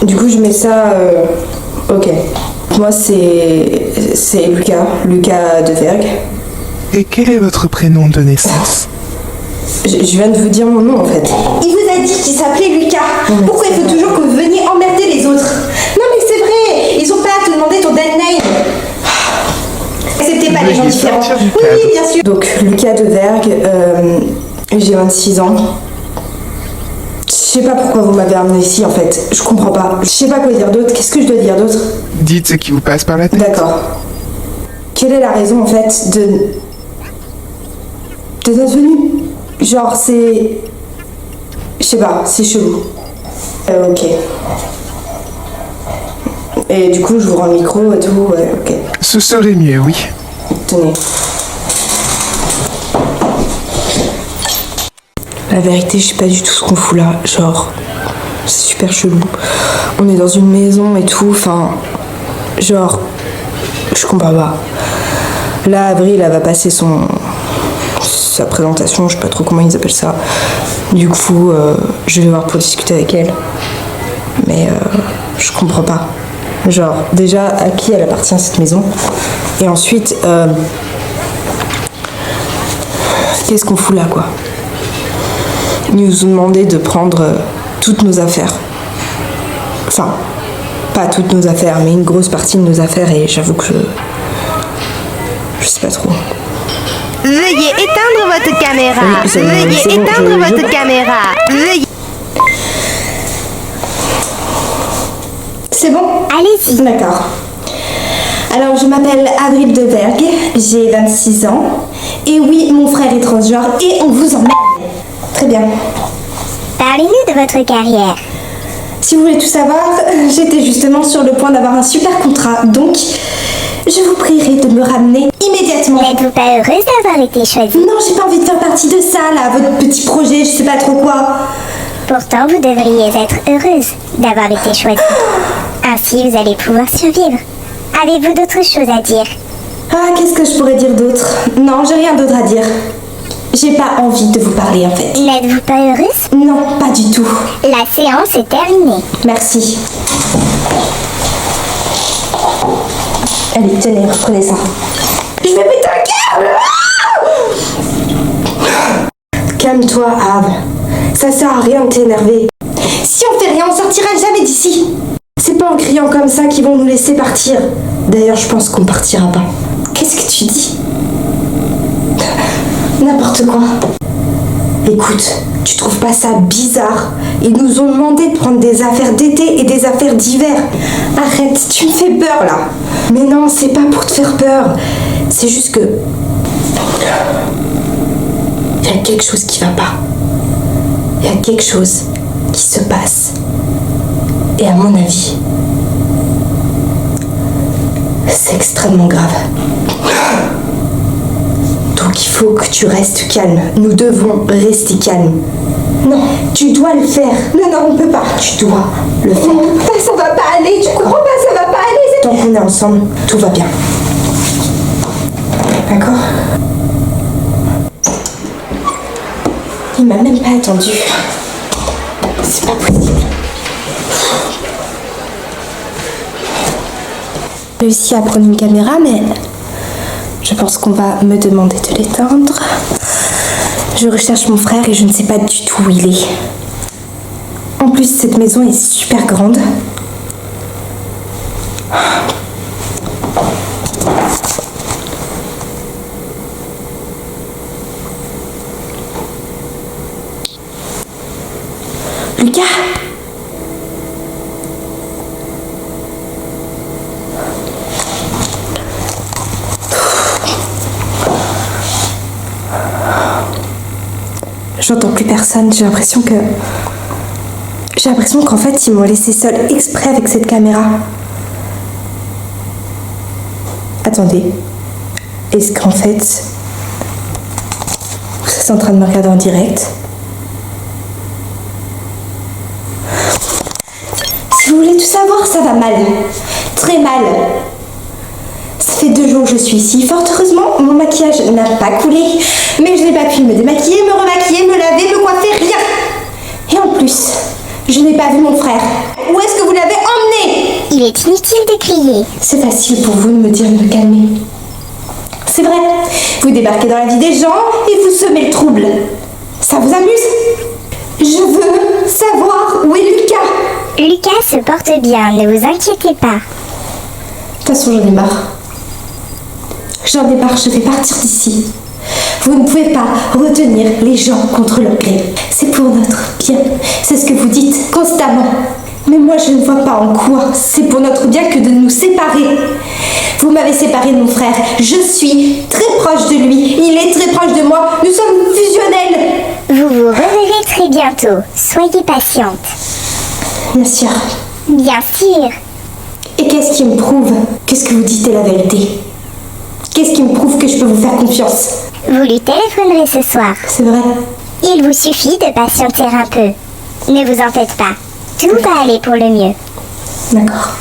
Du coup, je mets ça... Ok. Moi, c'est Lucas de Vergue. Et quel est votre prénom de naissance? Je viens de vous dire mon nom, en fait. Il vous a dit qu'il s'appelait Lucas. Pourquoi il faut toujours que vous veniez emmerder les autres? Non mais c'est vrai, ils ont pas à te demander ton dead name. Acceptez pas les gens différents. Oui, bien sûr. Donc, Lucas de Vergue, j'ai 26 ans. Je sais pas pourquoi vous m'avez amené ici, en fait. Je comprends pas. Je sais pas quoi dire d'autre. Qu'est-ce que je dois dire d'autre? Dites ce qui vous passe par la tête. D'accord. Quelle est la raison, en fait, de notre venue? Genre, c'est... Je sais pas, c'est chelou. Ok. Et du coup, je vous rends le micro et tout, ouais, ok. Ce serait mieux, oui. Tenez. La vérité, je sais pas du tout ce qu'on fout là. Genre, c'est super chelou. On est dans une maison et tout, enfin... Genre, je comprends pas. Là, Avril, elle va passer sa présentation, je sais pas trop comment ils appellent ça. Du coup, je vais voir pour discuter avec elle. Mais je comprends pas. Genre, déjà, à qui elle appartient cette maison? Et ensuite, qu'est-ce qu'on fout là, quoi? Ils nous ont demandé de prendre toutes nos affaires. Enfin, pas toutes nos affaires, mais une grosse partie de nos affaires, et j'avoue que je sais pas trop. Veuillez éteindre votre caméra. Oui, Veuillez c'est bon, éteindre votre caméra. Veuillez... C'est bon? Allez-y. D'accord. Alors, je m'appelle Avril de Vergue, j'ai 26 ans. Et oui, mon frère est transgenre et on vous emmerde. Très bien. Parlez-nous de votre carrière. Si vous voulez tout savoir, j'étais justement sur le point d'avoir un super contrat, donc je vous prierai de me ramener immédiatement. N'êtes-vous pas heureuse d'avoir été choisie? Non, j'ai pas envie de faire partie de ça, là, votre petit projet, je sais pas trop quoi. Pourtant, vous devriez être heureuse d'avoir été choisie. Ainsi, vous allez pouvoir survivre. Avez-vous d'autres choses à dire? Ah, qu'est-ce que je pourrais dire d'autre? Non, j'ai rien d'autre à dire. J'ai pas envie de vous parler, en fait. N'êtes-vous pas heureuse? Non, pas du tout. La séance est terminée. Merci. Allez, tenez, reprenez ça. Je vais péter un câble. Calme-toi, Ave. Ça sert à rien de t'énerver. Si on fait rien, on sortira jamais d'ici. C'est pas en criant comme ça qu'ils vont nous laisser partir. D'ailleurs, je pense qu'on partira pas. Qu'est-ce que tu dis? N'importe quoi. Écoute, tu trouves pas ça bizarre? Ils nous ont demandé de prendre des affaires d'été et des affaires d'hiver. Arrête, tu me fais peur là. Mais non, c'est pas pour te faire peur. C'est juste que... il y a quelque chose qui va pas. Il y a quelque chose qui se passe. Et à mon avis, c'est extrêmement grave. Donc il faut que tu restes calme. Nous devons rester calmes. Non, tu dois le faire. Non, non, on peut pas. Tu dois le faire. Ça va pas aller, tu comprends pas, ça va pas aller. Tant qu'on est ensemble, tout va bien. D'accord? Il m'a même pas attendu. C'est pas possible. J'ai réussi à prendre une caméra, mais je pense qu'on va me demander de l'éteindre. Je recherche mon frère et je ne sais pas du tout où il est. En plus, cette maison est super grande. Lucas! J'entends plus personne, j'ai l'impression qu'en fait ils m'ont laissé seule exprès avec cette caméra. Attendez, est-ce qu'en fait vous êtes en train de me regarder en direct? Si vous voulez tout savoir, ça va mal, très mal. Ça fait 2 jours que je suis ici. Fort heureusement, mon maquillage n'a pas coulé. Mais je n'ai pas pu me démaquiller, me remaquiller, me laver, me coiffer, rien. Et en plus, je n'ai pas vu mon frère. Où est-ce que vous l'avez est inutile de crier. C'est facile pour vous de me dire de me calmer. C'est vrai, vous débarquez dans la vie des gens et vous semez le trouble. Ça vous amuse? Je veux savoir où est Lucas. Lucas se porte bien, ne vous inquiétez pas. De toute façon, j'en ai marre. J'en ai marre, je vais partir d'ici. Vous ne pouvez pas retenir les gens contre leur gré. C'est pour notre bien. C'est ce que vous dites constamment. Mais moi, je ne vois pas en quoi c'est pour notre bien que de nous séparer. Vous m'avez séparé de mon frère. Je suis très proche de lui. Il est très proche de moi. Nous sommes fusionnels. Vous vous reverrez très bientôt. Soyez patiente. Bien sûr. Bien sûr. Et qu'est-ce qui me prouve que ce que vous dites est la vérité? Qu'est-ce qui me prouve que je peux vous faire confiance? Vous lui téléphonerez ce soir. C'est vrai. Il vous suffit de patienter un peu. Ne vous en faites pas. Tout va aller pour le mieux. D'accord.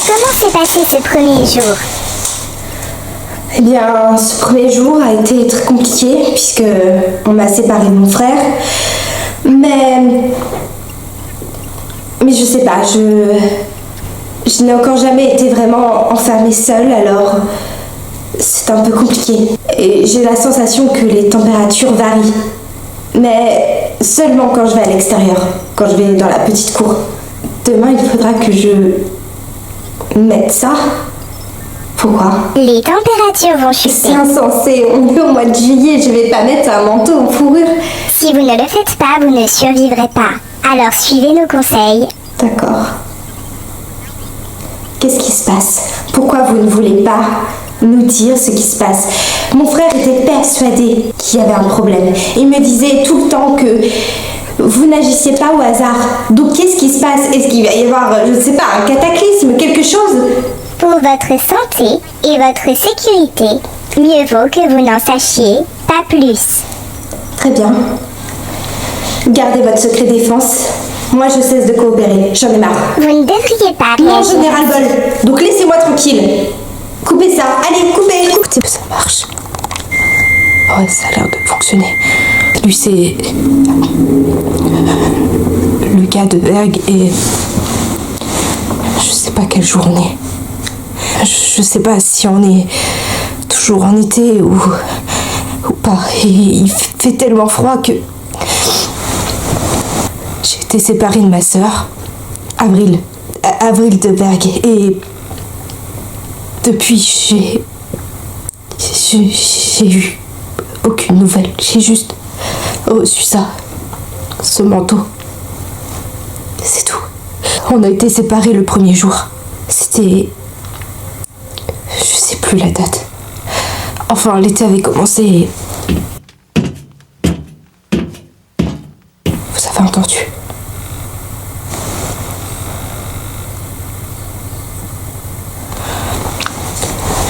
Comment s'est passé ce premier jour? Eh bien, ce premier jour a été très compliqué puisque on m'a séparé de mon frère. Mais je sais pas, je n'ai encore jamais été vraiment enfermée seule, alors c'est un peu compliqué. Et j'ai la sensation que les températures varient. Mais seulement quand je vais à l'extérieur, quand je vais dans la petite cour. Demain, il faudra que je mette ça. Pourquoi? Les températures vont C'est chuter. insensé, on est au mois de juillet, je vais pas mettre un manteau en fourrure. Si vous ne le faites pas, vous ne survivrez pas. Alors suivez nos conseils. D'accord. Qu'est-ce qui se passe? Pourquoi vous ne voulez pas nous dire ce qui se passe? Mon frère était persuadé qu'il y avait un problème. Il me disait tout le temps que vous n'agissiez pas au hasard. Donc qu'est-ce qui se passe? Est-ce qu'il va y avoir, je ne sais pas, un cataclysme, quelque chose? Pour votre santé et votre sécurité, mieux vaut que vous n'en sachiez pas plus. Très bien. Gardez votre secret défense. Moi, je cesse de coopérer. J'en ai marre. Vous ne devriez pas Non, réagir. j'en ai ras-le-bol. Donc laissez-moi tranquille. Coupez ça. Allez, coupez. Écoutez, ça marche. Ouais, ça a l'air de fonctionner. Lui, c'est Lucas de Berg et je sais pas quelle jour on est. Je sais pas si on est toujours en été ou pas. Et il fait tellement froid que j'ai été séparée de ma sœur, Avril de Berg, et depuis j'ai eu aucune nouvelle. J'ai juste reçu ça, ce manteau. C'est tout. On a été séparés le premier jour. C'était... je sais plus la date. Enfin, l'été avait commencé et... vous avez entendu?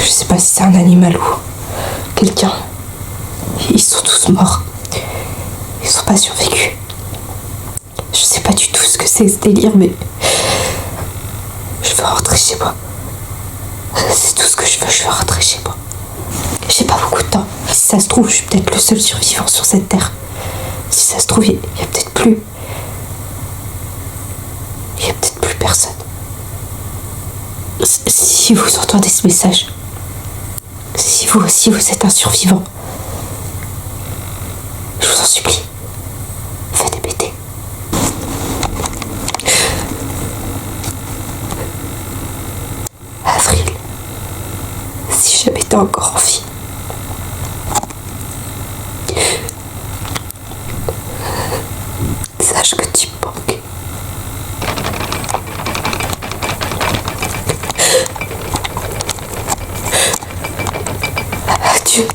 Je sais pas si c'est un animal ou quelqu'un. Ils sont tous morts. Ils sont pas survécus. Je sais pas du tout ce que c'est ce délire, mais je veux rentrer chez moi. C'est tout ce que je veux rentrer chez moi. J'ai pas beaucoup de temps. Si ça se trouve, je suis peut-être le seul survivant sur cette terre. Si ça se trouve, il y a peut-être plus. Il y a peut-être plus personne. Si vous entendez ce message, si vous aussi vous êtes un survivant, je vous en supplie, faites des BT. Avril, si jamais t'es encore en vie, sache que tu me manques. Adieu.